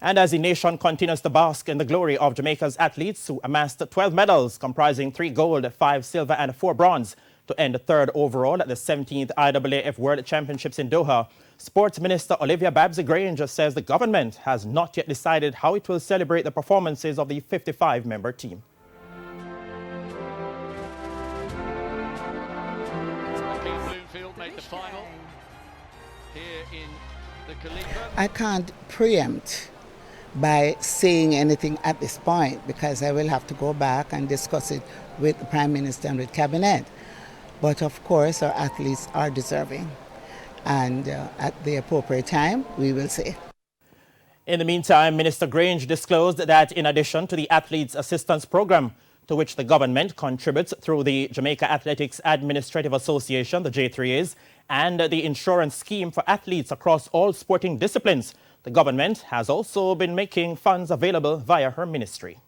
And as the nation continues to bask in the glory of Jamaica's athletes who amassed 12 medals comprising 3 gold, 5 silver and 4 bronze to end third overall at the 17th IAAF World Championships in Doha, Sports Minister Olivia Babsy-Grange says the government has not yet decided how it will celebrate the performances of the 55-member team. Made the final here in the Khalifa. I can't preempt by saying anything at this point because I will have to go back and discuss it with the Prime Minister and with Cabinet. But of course our athletes are deserving, and at the appropriate time we will see. In the meantime, Minister Grange disclosed that in addition to the Athletes Assistance Program, to which the government contributes through the Jamaica Athletics Administrative Association, the J3As, and the insurance scheme for athletes across all sporting disciplines, the government has also been making funds available via her ministry.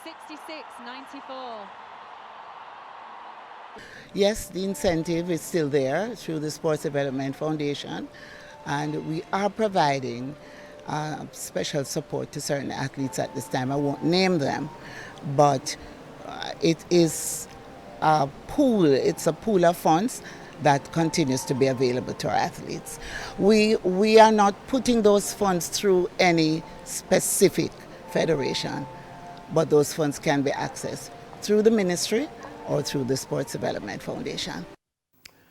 66.94. Yes, the incentive is still there through the Sports Development Foundation, and we are providing special support to certain athletes at this time. I won't name them, but it is a pool. It's a pool of funds that continues to be available to our athletes. We are not putting those funds through any specific federation, but those funds can be accessed through the ministry or through the Sports Development Foundation.